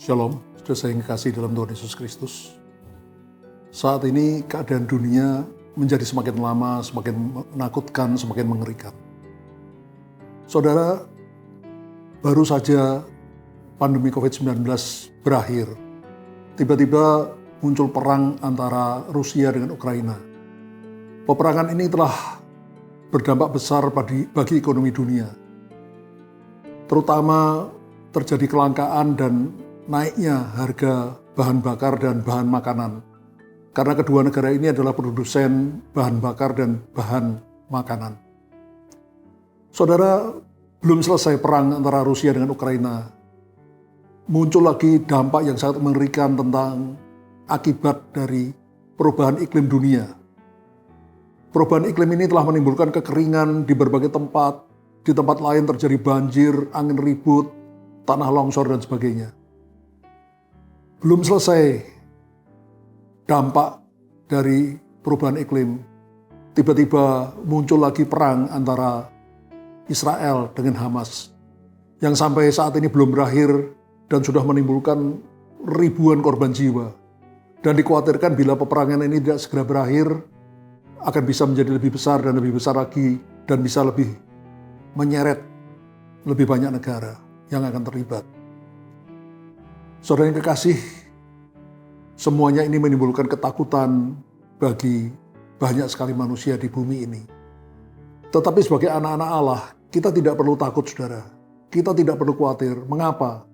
Shalom, saudara saya yang kekasih dalam Tuhan Yesus Kristus. Saat ini keadaan dunia menjadi semakin lama, semakin menakutkan, semakin mengerikan. Saudara, baru saja pandemi COVID-19 berakhir. Tiba-tiba muncul perang antara Rusia dengan Ukraina. Peperangan ini telah berdampak besar bagi ekonomi dunia. Terutama terjadi kelangkaan dan naiknya harga bahan bakar dan bahan makanan. Karena kedua negara ini adalah produsen bahan bakar dan bahan makanan. Saudara, belum selesai perang antara Rusia dengan Ukraina. Muncul lagi dampak yang sangat mengerikan tentang akibat dari perubahan iklim dunia. Perubahan iklim ini telah menimbulkan kekeringan di berbagai tempat. Di tempat lain terjadi banjir, angin ribut, tanah longsor dan sebagainya. Belum selesai dampak dari perubahan iklim, tiba-tiba muncul lagi perang antara Israel dengan Hamas, yang sampai saat ini belum berakhir dan sudah menimbulkan ribuan korban jiwa. Dan dikhawatirkan bila peperangan ini tidak segera berakhir, akan bisa menjadi lebih besar dan lebih besar lagi, dan bisa lebih menyeret lebih banyak negara yang akan terlibat. Saudara yang kekasih, semuanya ini menimbulkan ketakutan bagi banyak sekali manusia di bumi ini. Tetapi sebagai anak-anak Allah, kita tidak perlu takut, saudara. Kita tidak perlu khawatir. Mengapa?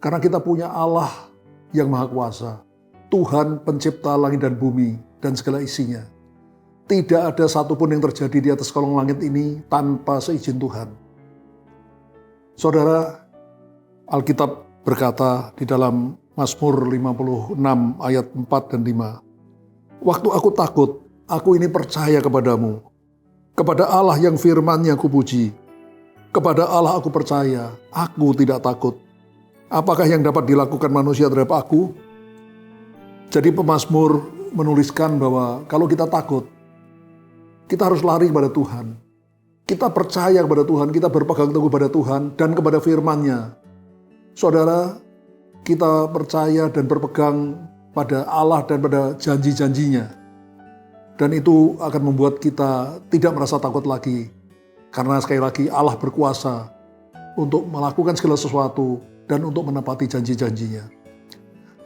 Karena kita punya Allah yang Maha Kuasa, Tuhan pencipta langit dan bumi dan segala isinya. Tidak ada satupun yang terjadi di atas kolong langit ini tanpa seizin Tuhan. Saudara, Alkitab berkata di dalam Mazmur 56 ayat 4 dan 5. Waktu aku takut, aku ini percaya kepadamu. Kepada Allah yang firman-Nya kupuji. Kepada Allah aku percaya, aku tidak takut. Apakah yang dapat dilakukan manusia terhadap aku? Jadi pemazmur menuliskan bahwa kalau kita takut, kita harus lari kepada Tuhan. Kita percaya kepada Tuhan, kita berpegang teguh pada Tuhan dan kepada firman-Nya. Saudara, kita percaya dan berpegang pada Allah dan pada janji-janjinya. Dan itu akan membuat kita tidak merasa takut lagi. Karena sekali lagi Allah berkuasa untuk melakukan segala sesuatu dan untuk menepati janji-janjinya.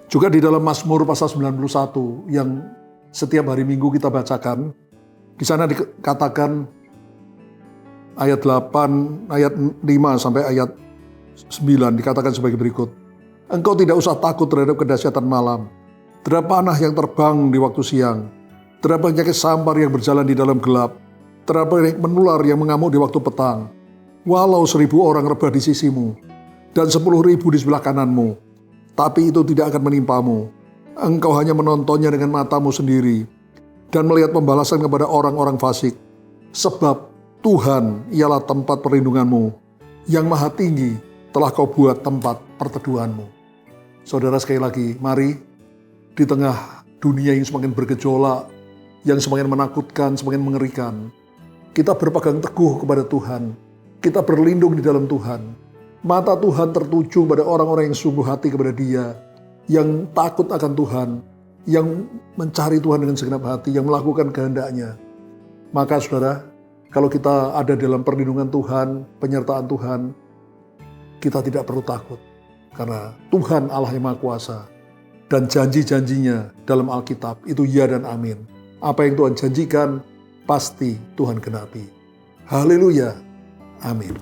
Juga di dalam Mazmur pasal 91 yang setiap hari Minggu kita bacakan, di sana dikatakan ayat 8, ayat 5 sampai ayat 9 dikatakan sebagai berikut. Engkau tidak usah takut terhadap kedahsyatan malam, terhadap panah yang terbang di waktu siang, terhadap penyakit sampar yang berjalan di dalam gelap, terhadap penyakit menular yang mengamuk di waktu petang. Walau 1000 orang rebah di sisimu, dan 10.000 di sebelah kananmu, tapi itu tidak akan menimpamu. Engkau hanya menontonnya dengan matamu sendiri, dan melihat pembalasan kepada orang-orang fasik. Sebab Tuhan ialah tempat perlindunganmu, yang maha tinggi telah kau buat tempat perteduhanmu. Saudara, sekali lagi, mari di tengah dunia yang semakin bergejolak, yang semakin menakutkan, semakin mengerikan, kita berpegang teguh kepada Tuhan. Kita berlindung di dalam Tuhan. Mata Tuhan tertuju pada orang-orang yang sungguh hati kepada Dia, yang takut akan Tuhan, yang mencari Tuhan dengan segenap hati, yang melakukan kehendak-Nya. Maka saudara, kalau kita ada dalam perlindungan Tuhan, penyertaan Tuhan, kita tidak perlu takut. Karena Tuhan Allah yang Maha Kuasa. Dan janji-janjinya dalam Alkitab itu ya dan amin. Apa yang Tuhan janjikan, pasti Tuhan genapi. Haleluya. Amin.